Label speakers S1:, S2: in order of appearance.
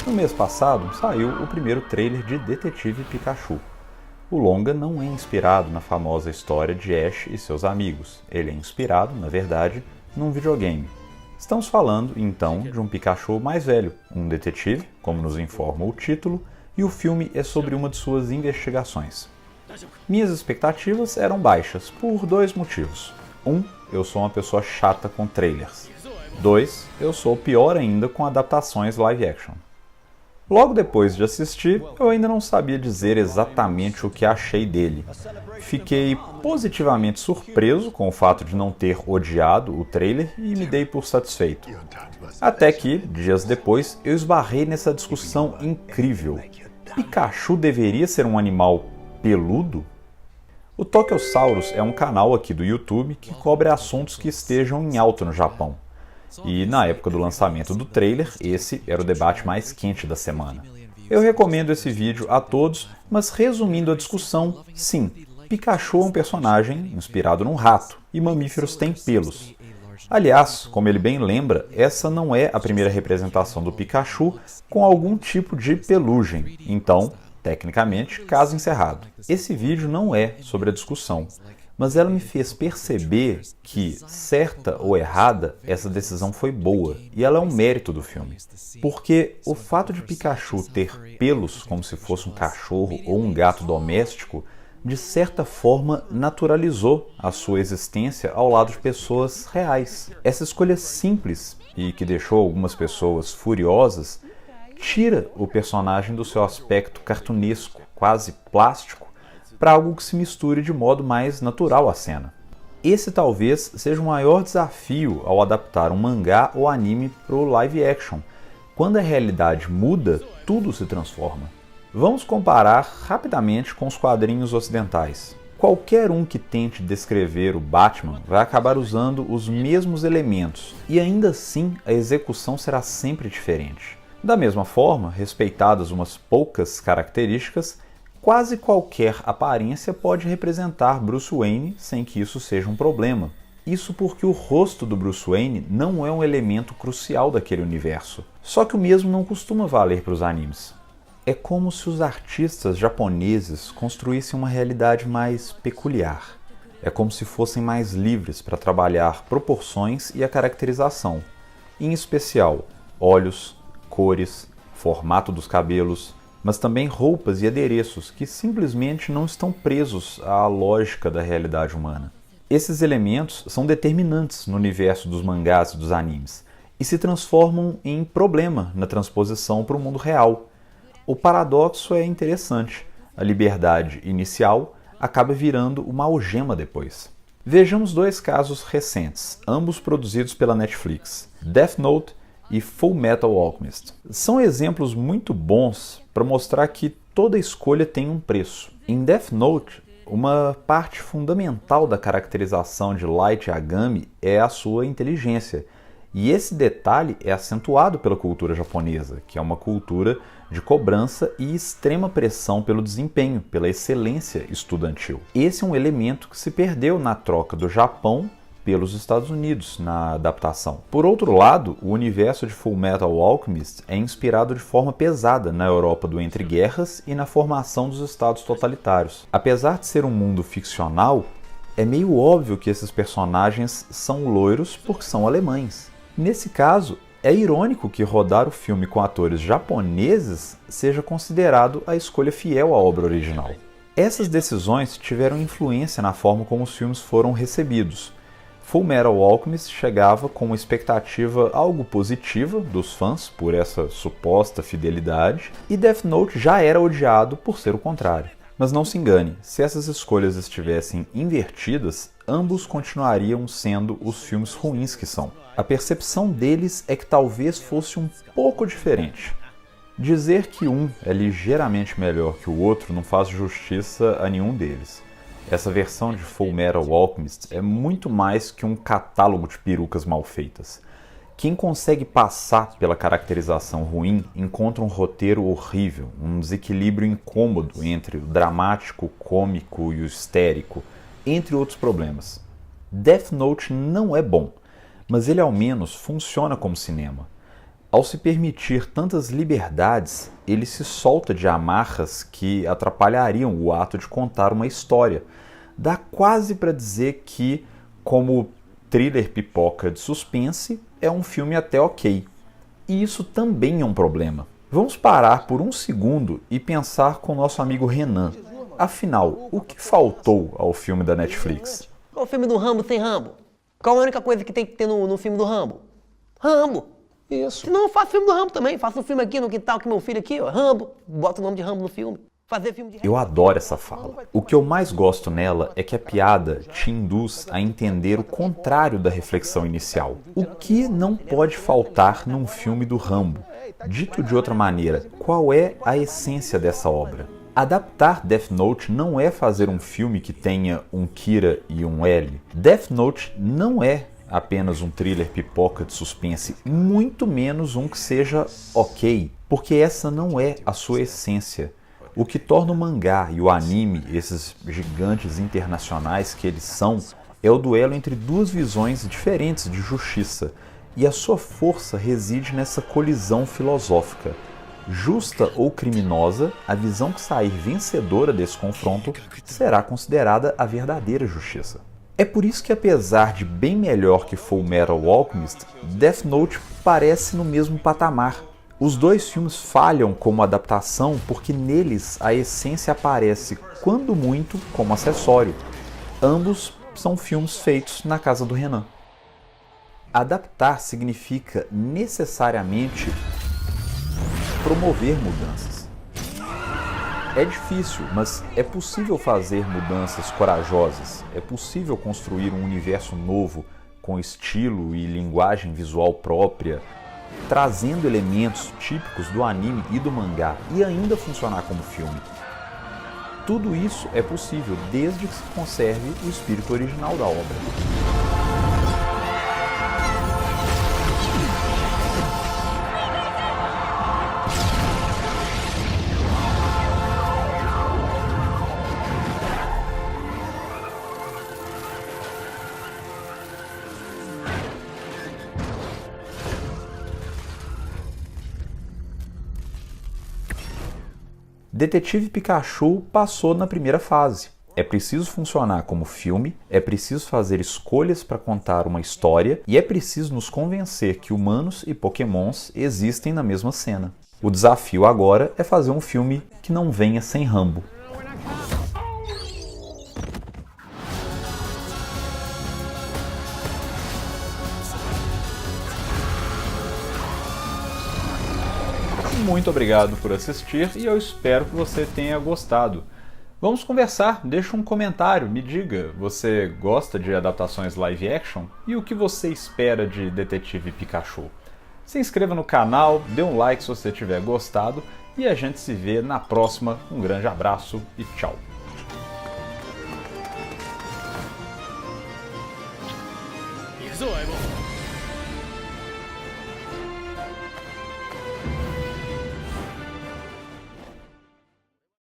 S1: No mês passado, saiu o primeiro trailer de Detetive Pikachu. O longa não é inspirado na famosa história de Ash e seus amigos. Ele é inspirado, na verdade, num videogame. Estamos falando, então, de um Pikachu mais velho, um detetive, como nos informa o título, e o filme é sobre uma de suas investigações. Minhas expectativas eram baixas, por dois motivos. Eu sou uma pessoa chata com trailers. 2, eu sou pior ainda com adaptações live action. Logo depois de assistir, eu ainda não sabia dizer exatamente o que achei dele. Fiquei positivamente surpreso com o fato de não ter odiado o trailer e me dei por satisfeito. Até que, dias depois, eu esbarrei nessa discussão incrível. Pikachu deveria ser um animal peludo? O Tokyosaurus é um canal aqui do YouTube que cobre assuntos que estejam em alta no Japão. E na época do lançamento do trailer, esse era o debate mais quente da semana. Eu recomendo esse vídeo a todos, mas resumindo a discussão, sim, Pikachu é um personagem inspirado num rato, e mamíferos têm pelos. Aliás, como ele bem lembra, essa não é a primeira representação do Pikachu com algum tipo de pelugem, então, tecnicamente, caso encerrado. Esse vídeo não é sobre a discussão, mas ela me fez perceber que, certa ou errada, essa decisão foi boa, e ela é um mérito do filme. Porque o fato de Pikachu ter pelos como se fosse um cachorro ou um gato doméstico, de certa forma naturalizou a sua existência ao lado de pessoas reais. Essa escolha simples, e que deixou algumas pessoas furiosas, tira o personagem do seu aspecto cartunesco, quase plástico, para algo que se misture de modo mais natural à cena. Esse talvez seja o maior desafio ao adaptar um mangá ou anime para o live action. Quando a realidade muda, tudo se transforma. Vamos comparar rapidamente com os quadrinhos ocidentais. Qualquer um que tente descrever o Batman vai acabar usando os mesmos elementos, e ainda assim a execução será sempre diferente. Da mesma forma, respeitadas umas poucas características, quase qualquer aparência pode representar Bruce Wayne sem que isso seja um problema. Isso porque o rosto do Bruce Wayne não é um elemento crucial daquele universo. Só que o mesmo não costuma valer para os animes. É como se os artistas japoneses construíssem uma realidade mais peculiar. É como se fossem mais livres para trabalhar proporções e a caracterização. Em especial, olhos, cores, formato dos cabelos, mas também roupas e adereços que simplesmente não estão presos à lógica da realidade humana. Esses elementos são determinantes no universo dos mangás e dos animes e se transformam em problema na transposição para o mundo real. O paradoxo é interessante. A liberdade inicial acaba virando uma algema depois. Vejamos dois casos recentes, ambos produzidos pela Netflix: Death Note e Fullmetal Alchemist. São exemplos muito bons para mostrar que toda escolha tem um preço. Em Death Note, uma parte fundamental da caracterização de Light Yagami é a sua inteligência. E esse detalhe é acentuado pela cultura japonesa, que é uma cultura de cobrança e extrema pressão pelo desempenho, pela excelência estudantil. Esse é um elemento que se perdeu na troca do Japão pelos Estados Unidos na adaptação. Por outro lado, o universo de Fullmetal Alchemist é inspirado de forma pesada na Europa do entre-guerras e na formação dos estados totalitários. Apesar de ser um mundo ficcional, é meio óbvio que esses personagens são loiros porque são alemães. Nesse caso, é irônico que rodar o filme com atores japoneses seja considerado a escolha fiel à obra original. Essas decisões tiveram influência na forma como os filmes foram recebidos. Fullmetal Alchemist chegava com uma expectativa algo positiva dos fãs por essa suposta fidelidade, e Death Note já era odiado por ser o contrário. Mas não se engane, se essas escolhas estivessem invertidas, ambos continuariam sendo os filmes ruins que são. A percepção deles é que talvez fosse um pouco diferente. Dizer que um é ligeiramente melhor que o outro não faz justiça a nenhum deles. Essa versão de Fullmetal Alchemist é muito mais que um catálogo de perucas mal feitas. Quem consegue passar pela caracterização ruim encontra um roteiro horrível, um desequilíbrio incômodo entre o dramático, o cômico e o histérico, entre outros problemas. Death Note não é bom, mas ele ao menos funciona como cinema. Ao se permitir tantas liberdades, ele se solta de amarras que atrapalhariam o ato de contar uma história. Dá quase para dizer que, como thriller pipoca de suspense, é um filme até ok. E isso também é um problema. Vamos parar por um segundo e pensar com o nosso amigo Renan. Afinal, o que faltou ao filme da Netflix?
S2: Qual o filme do Rambo sem Rambo? Qual a única coisa que tem que ter no filme do Rambo? Rambo!
S3: Isso.
S2: Senão eu faço filme do Rambo também. Faço um filme aqui no quintal com meu filho aqui, ó. Rambo. Bota o nome de Rambo no filme. Fazer filme de...
S1: Eu adoro essa fala. O que eu mais gosto nela é que a piada te induz a entender o contrário da reflexão inicial. O que não pode faltar num filme do Rambo? Dito de outra maneira, qual é a essência dessa obra? Adaptar Death Note não é fazer um filme que tenha um Kira e um L. Death Note não é apenas um thriller pipoca de suspense, muito menos um que seja ok, porque essa não é a sua essência. O que torna o mangá e o anime, esses gigantes internacionais que eles são, é o duelo entre duas visões diferentes de justiça, e a sua força reside nessa colisão filosófica. Justa ou criminosa, a visão que sair vencedora desse confronto será considerada a verdadeira justiça. É por isso que, apesar de bem melhor que Fullmetal Alchemist, Death Note parece no mesmo patamar. Os dois filmes falham como adaptação porque neles a essência aparece, quando muito, como acessório. Ambos são filmes feitos na casa do Renan. Adaptar significa necessariamente promover mudanças. É difícil, mas é possível fazer mudanças corajosas. É possível construir um universo novo com estilo e linguagem visual própria, trazendo elementos típicos do anime e do mangá e ainda funcionar como filme. Tudo isso é possível desde que se conserve o espírito original da obra. Detetive Pikachu passou na primeira fase. É preciso funcionar como filme, é preciso fazer escolhas para contar uma história e é preciso nos convencer que humanos e pokémons existem na mesma cena. O desafio agora é fazer um filme que não venha sem Rambo. Muito obrigado por assistir e eu espero que você tenha gostado. Vamos conversar, deixa um comentário, me diga, você gosta de adaptações live action? E o que você espera de Detetive Pikachu? Se inscreva no canal, dê um like se você tiver gostado e a gente se vê na próxima. Um grande abraço e tchau!
S4: Isso,